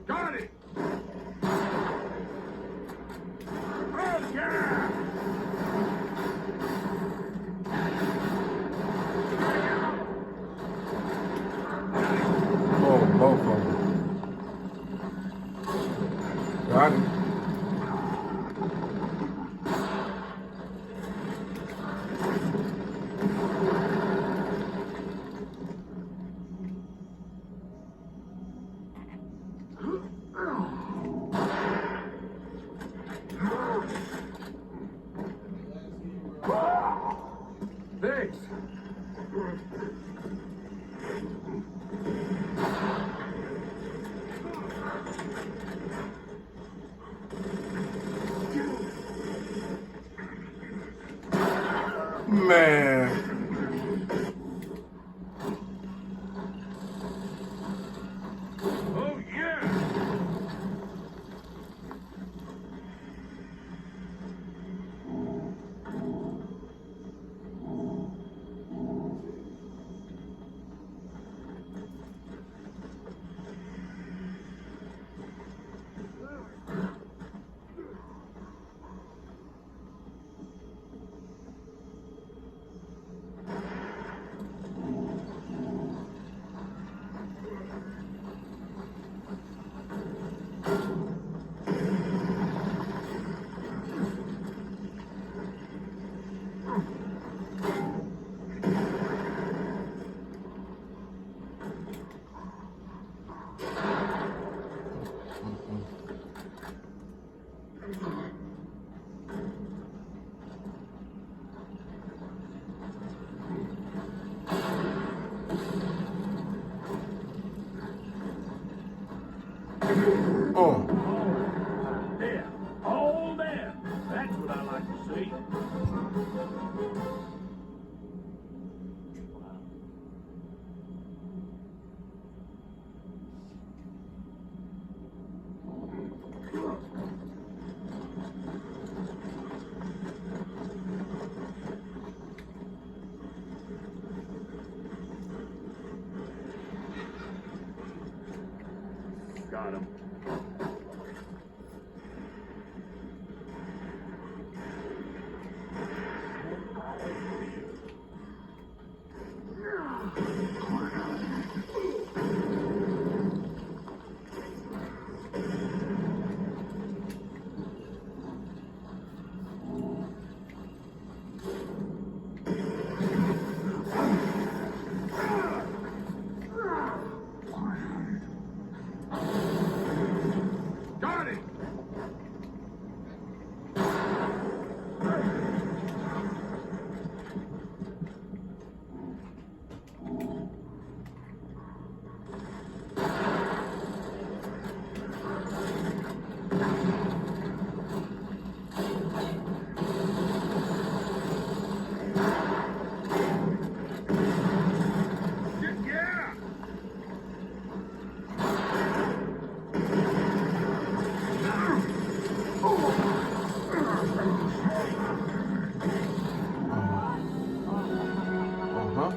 Got it! Oh, yeah! Oh, both of them. Got him. Thanks. Man. Oh, yeah! Oh. There. All there. That's what I like to see. Got him. Got it! Yeah! Uh-huh.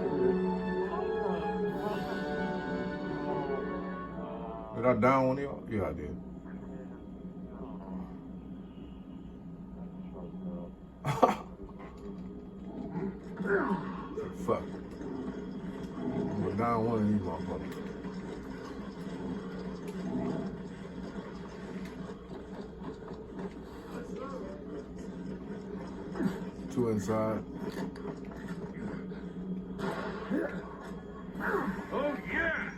Did I down one of y'all? Yeah, I did. Fuck. I'm gonna down one of these motherfuckers. Two inside. Oh, yeah!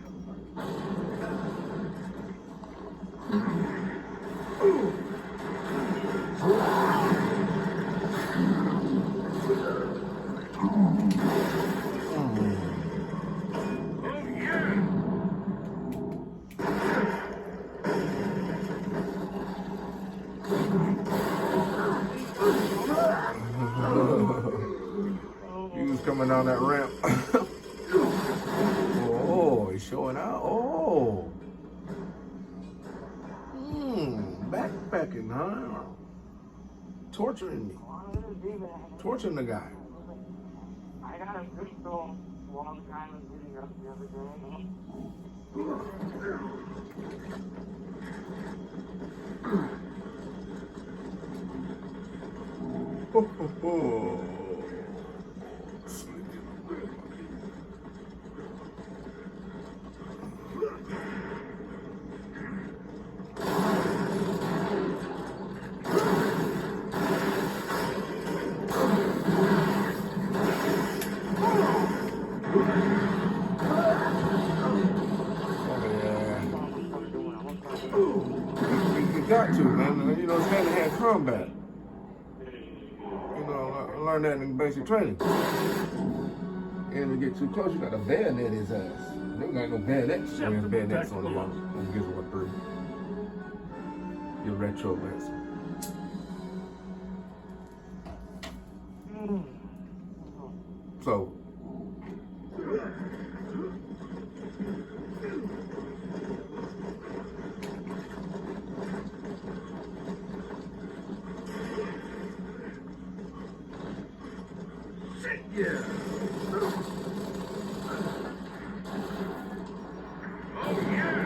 Oh, yeah! He was coming down that ramp. Oh, he's showing out. Oh. Backpacking, huh? Torturing me. Torturing the guy. I got a pistol a long time leading up the other day. You got to, man. You know, it's hand-to-hand combat. You know, I learned that in basic training. And to get too close, you got to bayonet his ass. They got no bayonets. We have bayonets on Gears of War 3. Your retro Lancer. So. Yeah. Oh, yeah.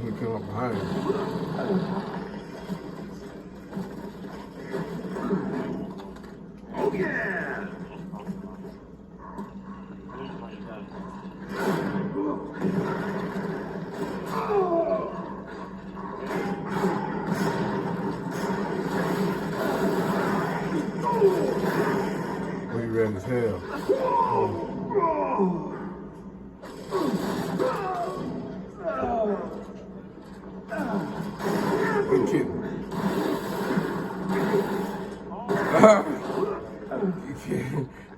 He came up behind him. Oh, yeah. He ran as hell. Good kid.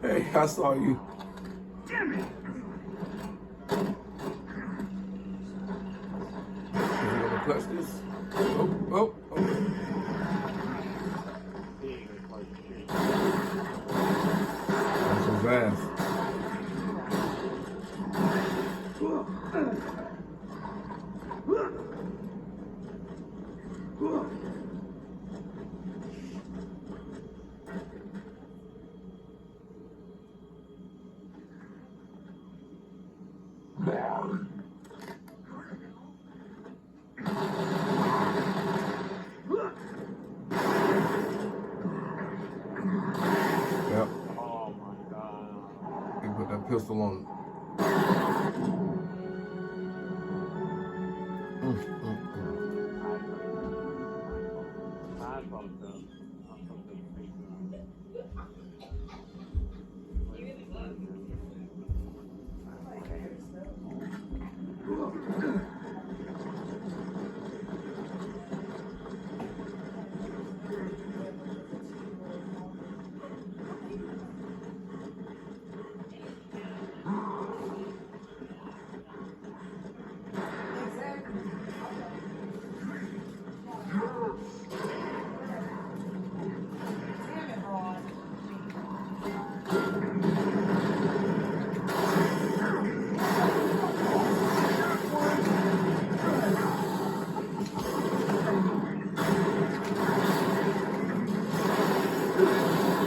Hey, I saw you. Damn it. You gonna clutch this? Oh. That's his ass. Yep. Oh my god. He put that pistol on.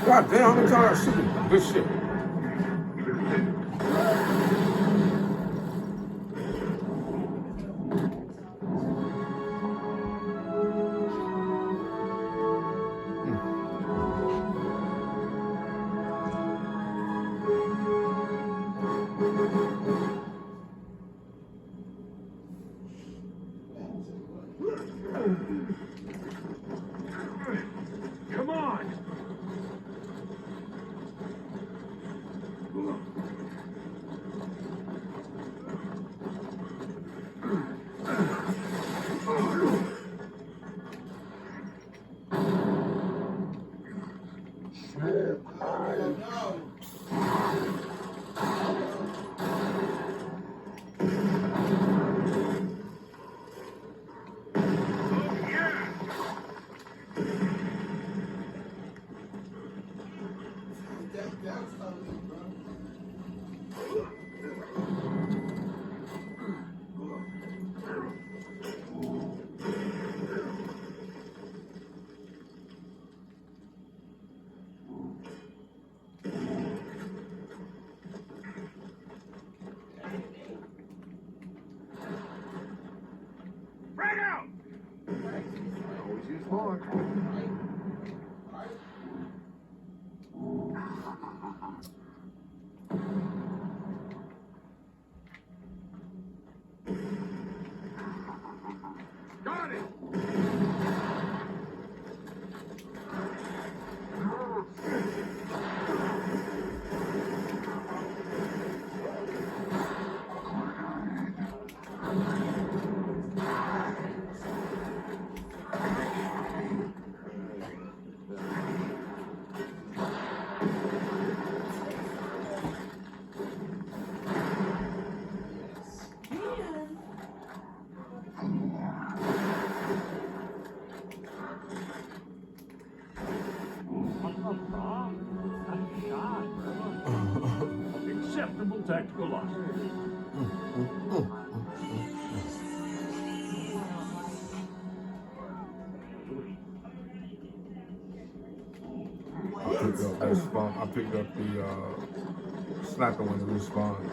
God damn, how many times I shoot him? Good shit. Come on. acceptable tactical loss. I picked up the sniper when it respawned.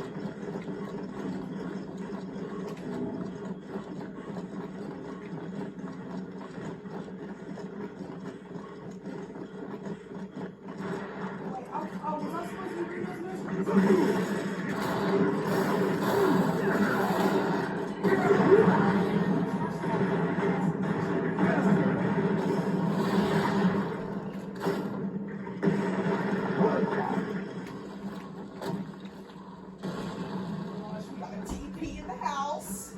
TP in the house.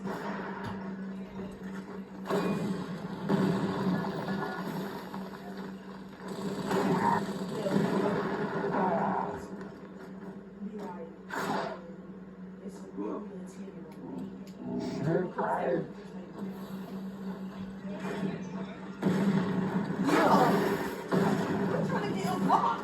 I'm trying to get a block.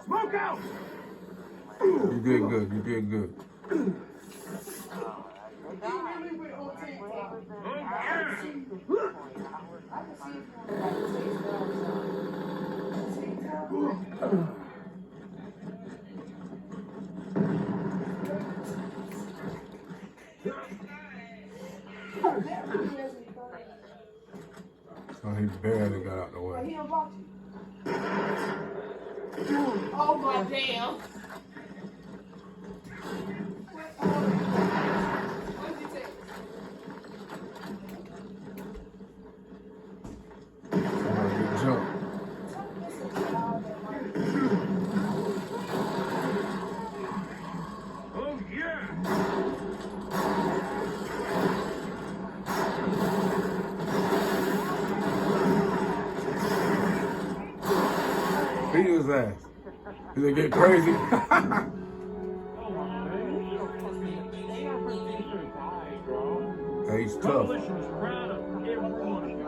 Smoke out! You did good. You did good. So he barely got out the way. Oh my damn. What did you take? Somebody get jumped. Oh, yeah! Beat his ass. Did it get crazy? Hey, he's tough. Coalition is proud of every one of you.